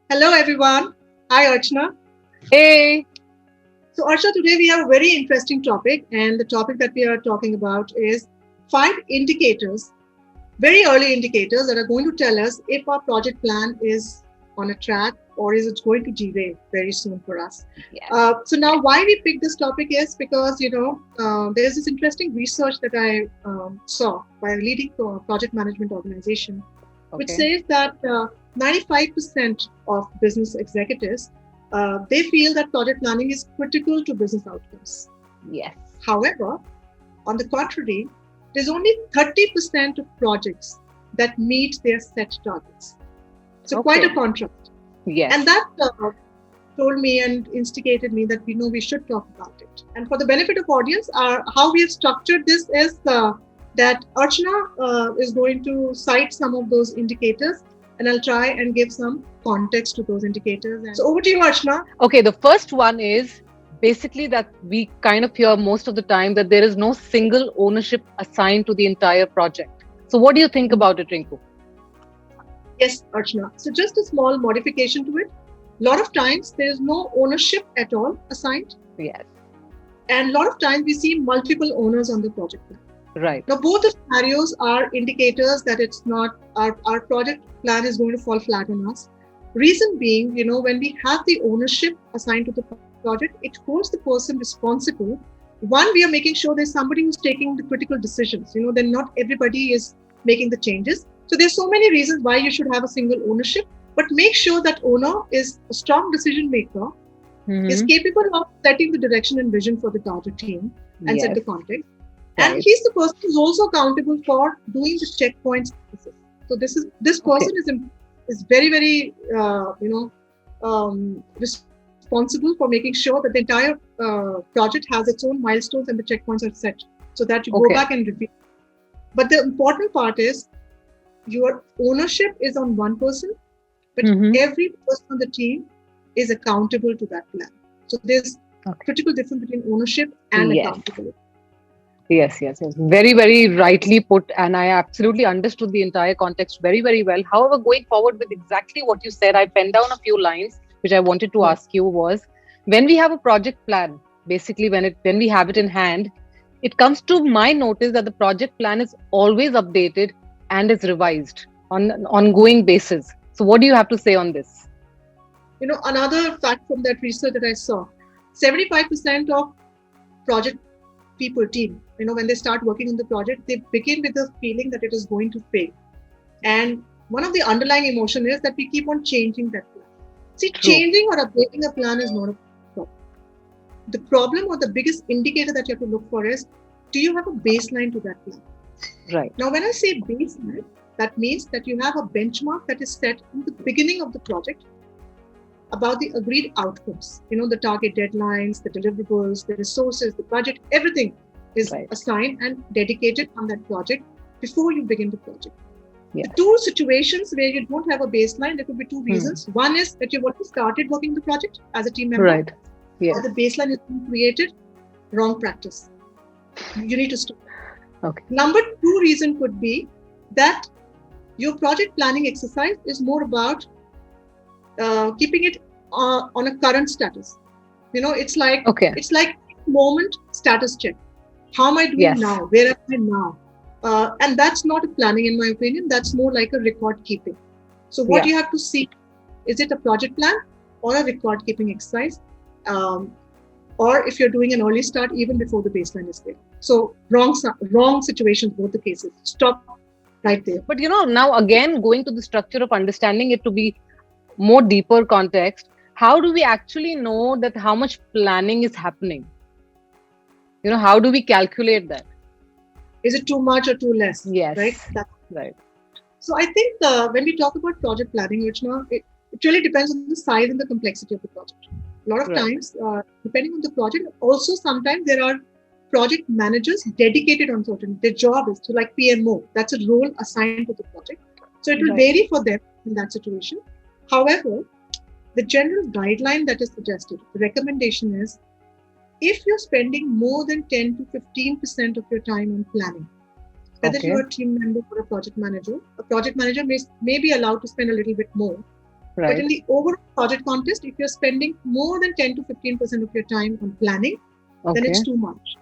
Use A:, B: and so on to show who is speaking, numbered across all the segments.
A: Hello, everyone. Hi, Archana.
B: Hey.
A: So, Archana, today we have a very interesting topic, and the topic that we are talking about is 5 indicators, very early indicators that are going to tell us if our project plan is on a track or is it going to derail very soon for us.
B: Yes.
A: So now, why we picked this topic is because there's this interesting research that I saw by a leading project management organization, which says that 95% of business executives they feel that project planning is critical to business outcomes.
B: Yes.
A: However, on the contrary, there's only 30% of projects that meet their set targets. So quite a contrast.
B: Yes.
A: And that told me and instigated me that we should talk about it. And for the benefit of audience, how we have structured this is that Archana is going to cite some of those indicators, and I'll try and give some context to those indicators. And so over to you, Archana.
B: Okay, the first one is basically that we kind of hear most of the time that there is no single ownership assigned to the entire project. So what do you think about it, Rinku?
A: Yes, Archana. So just a small modification to it. A lot of times there is no ownership at all assigned.
B: Yes.
A: And a lot of times we see multiple owners on the project plan.
B: Right.
A: Now, both the scenarios are indicators that it's not our project plan is going to fall flat on us. Reason being, when we have the ownership assigned to the project, it holds the person responsible. One, we are making sure there's somebody who's taking the critical decisions. Then not everybody is making the changes. So there's so many reasons why you should have a single ownership, but make sure that owner is a strong decision maker, is capable of setting the direction and vision for the target team and set the context.
B: Right.
A: And he's the person who's also accountable for doing the checkpoints. So this person is very, very responsible for making sure that the entire project has its own milestones and the checkpoints are set, so that you go back and review. But the important part is your ownership is on one person, but every person on the team is accountable to that plan. So there's critical difference between ownership and accountability.
B: Yes. Very, very rightly put. And I absolutely understood the entire context very, very well. However, going forward with exactly what you said, I penned down a few lines, which I wanted to ask you was, when we have a project plan, basically when we have it in hand, it comes to my notice that the project plan is always updated and is revised on an ongoing basis. So what do you have to say on this?
A: Another fact from that research that I saw, 75% of project team, when they start working on the project, they begin with the feeling that it is going to fail. And one of the underlying emotion is that we keep on changing that plan. See, changing or updating a plan is not a problem. The problem or the biggest indicator that you have to look for is, do you have a baseline to that plan?
B: Right.
A: Now, when I say baseline, that means that you have a benchmark that is set in the beginning of the project about the agreed outcomes, the target deadlines, the deliverables, the resources, the budget, everything is assigned and dedicated on that project before you begin the project. Yes. The two situations where you don't have a baseline, there could be two reasons. One is that you've already started working the project as a team member.
B: Right. Yes.
A: Or the baseline is being created, wrong practice. You need to stop.
B: Okay.
A: Number two reason could be that your project planning exercise is more about keeping it on a current status. It's like moment status check. How am I doing now? Where am I now? And that's not a planning, in my opinion. That's more like a record keeping. So what you have to see, is it a project plan or a record keeping exercise? Or if you're doing an early start, even before the baseline is there. So wrong situations, both the cases. Stop right there.
B: But now again, going to the structure of understanding it to be more deeper context, how do we actually know that how much planning is happening? How do we calculate that?
A: Is it too much or too less?
B: Yes.
A: Right?
B: Right.
A: So I think when we talk about project planning, Rachna, it really depends on the size and the complexity of the project. A lot of times, depending on the project, also sometimes there are project managers dedicated on certain, their job is to like PMO. That's a role assigned to the project. So it will vary for them in that situation. However, The general guideline that is suggested, the recommendation is, if you're spending more than 10 to 15% of your time on planning, whether you're a team member or a project manager may be allowed to spend a little bit more. Right. But in the overall project context, if you're spending more than 10 to 15% of your time on planning, then it's too much.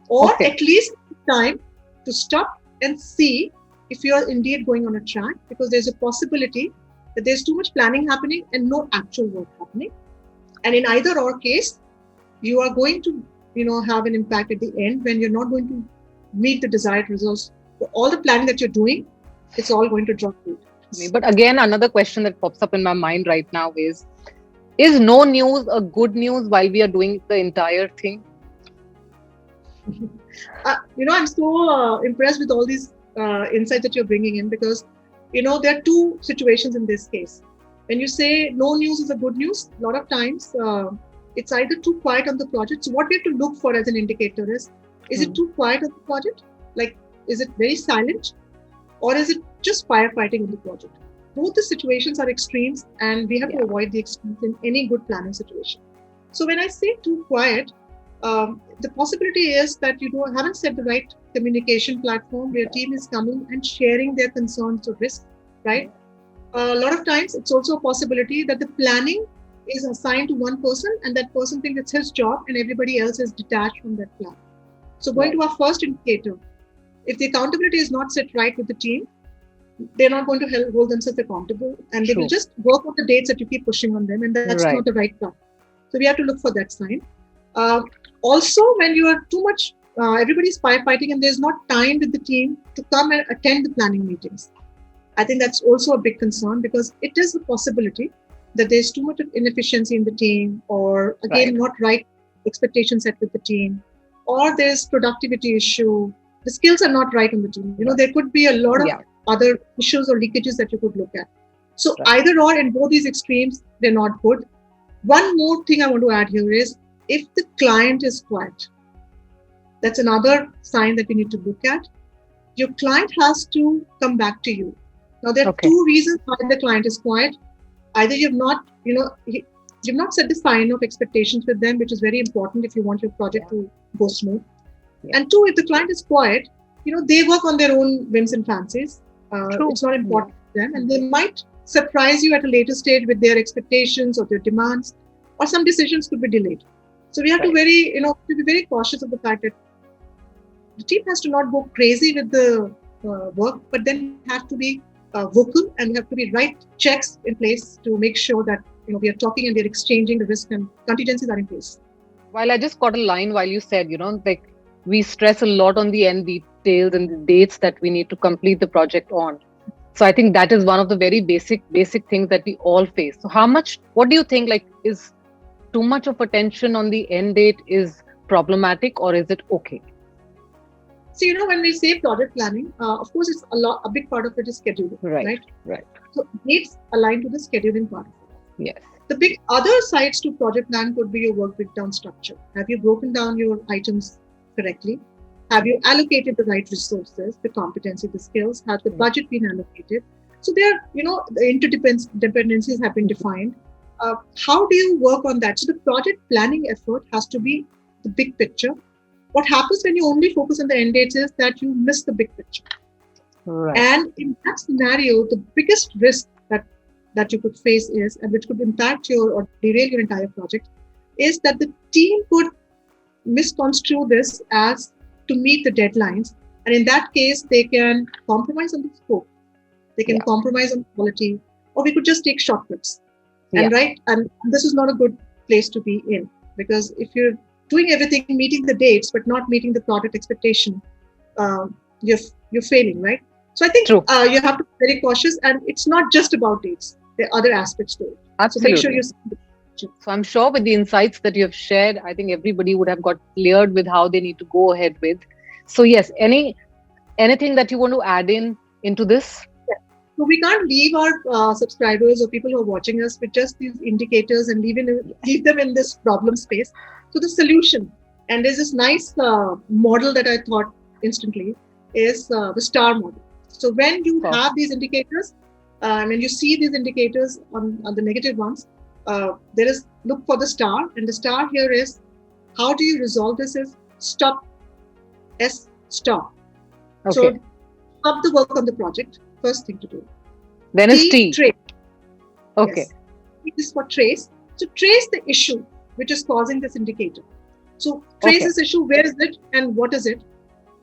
A: Or at least time to stop and see if you're indeed going on a track, because there's a possibility that there's too much planning happening and no actual work happening. And in either or case, you are going to, have an impact at the end when you're not going to meet the desired results. So all the planning that you're doing, it's all going to drop out.
B: But again, another question that pops up in my mind right now is no news a good news while we are doing the entire thing?
A: I'm so impressed with all these insights that you're bringing in, because, there are two situations in this case. When you say no news is a good news, a lot of times it's either too quiet on the project. So what we have to look for as an indicator is it too quiet on the project? Like, is it very silent? Or is it just firefighting in the project? Both the situations are extremes, and we have to avoid the extremes in any good planning situation. So when I say too quiet, the possibility is that you haven't set the right communication platform where your team is coming and sharing their concerns or risks, right? A lot of times it's also a possibility that the planning is assigned to one person, and that person thinks it's his job and everybody else is detached from that plan. So going to our first indicator, if the accountability is not set right with the team, they're not going to hold themselves accountable, and they will just work on the dates that you keep pushing on them, and that's not the right plan. So we have to look for that sign. Also, when you are too much, everybody's firefighting and there's not time with the team to come and attend the planning meetings. I think that's also a big concern, because it is a possibility that there's too much of inefficiency in the team, or again, not right expectations set with the team, or there's productivity issue. The skills are not right on the team. There could be a lot of other issues or leakages that you could look at. So either or, in both these extremes, they're not good. One more thing I want to add here is, if the client is quiet, that's another sign that we need to look at. Your client has to come back to you. Now, there are two reasons why the client is quiet. Either you've not set the sign of expectations with them, which is very important if you want your project to go smooth. And two, if the client is quiet, they work on their own whims and fancies. It's not important to them, and they might surprise you at a later stage with their expectations or their demands, or some decisions could be delayed. So we have to be very cautious of the fact that the team has to not go crazy with the work, but then have to be vocal, and have to be right checks in place to make sure that we are talking and we are exchanging the risk and contingencies are in place.
B: While I just caught a line while you said, we stress a lot on the end details and the dates that we need to complete the project on. So I think that is one of the very basic things that we all face. So what do you think, is too much of attention on the end date is problematic, or is it okay?
A: So, when we say project planning, of course, it's a big part of it is scheduling, right? So dates align to the scheduling part of it.
B: Yes.
A: The big other sides to project plan could be your work breakdown structure. Have you broken down your items correctly? Have you allocated the right resources, the competency, the skills? Has the budget been allocated? So there, the interdependencies have been defined. How do you work on that? So the project planning effort has to be the big picture. What happens when you only focus on the end dates is that you miss the big picture.
B: Right.
A: And in that scenario, the biggest risk that you could face is, and which could impact or derail your entire project, is that the team could misconstrue this as to meet the deadlines. And in that case, they can compromise on the scope. They can compromise on quality, or we could just take shortcuts. And this is not a good place to be in, because if you're doing everything, meeting the dates, but not meeting the product expectation, you're failing, right? So I think you have to be very cautious, and it's not just about dates. There are other aspects to it.
B: Absolutely.
A: So make sure
B: So I'm sure with the insights that you have shared, I think everybody would have got cleared with how they need to go ahead with. So yes, anything that you want to add into this?
A: So we can't leave our subscribers or people who are watching us with just these indicators and leave them in this problem space. So the solution, and there's this nice model that I thought instantly, is the STAR model. So when you have these indicators, when you see these indicators on the negative ones, there is look for the star, and the star here is how do you resolve this? Is stop. Stop.
B: Okay.
A: So stop the work on the project. First thing to do.
B: Then is T.
A: Trace.
B: Okay.
A: Yes. This is for trace. So trace the issue which is causing this indicator. So trace this issue. Where is it and what is it?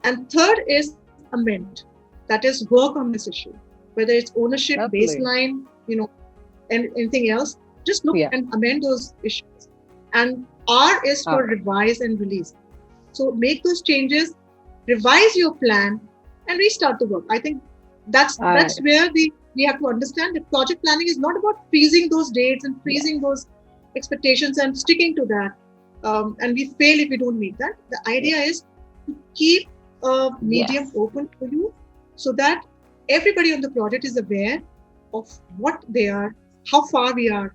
A: And third is amend. That is work on this issue. Whether it's ownership, baseline, and anything else. Just look and amend those issues. And R is for revise and release. So make those changes, revise your plan, and restart the work. I think that's where we have to understand that project planning is not about freezing those dates and freezing those expectations and sticking to that. And we fail if we don't meet that. The idea is to keep a medium open for you so that everybody on the project is aware of what they are, how far we are,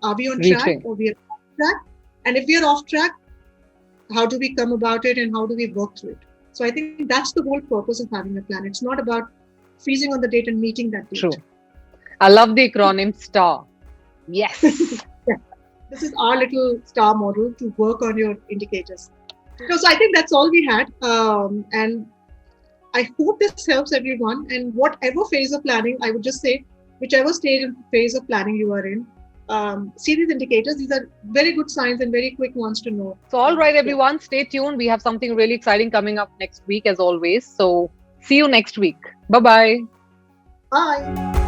A: are we on track or we are off track? And if we are off track, how do we come about it and how do we work through it? So I think that's the whole purpose of having a plan. It's not about freezing on the date and meeting that date.
B: True. I love the acronym STAR. Yes.
A: This is our little STAR model to work on your indicators. So I think that's all we had. And I hope this helps everyone. And whatever phase of planning, I would just say, whichever stage and phase of planning you are in, see these indicators. These are very good signs and very quick ones to know.
B: So all right, everyone, stay tuned. We have something really exciting coming up next week as always. So see you next week. Bye-bye.
A: Bye.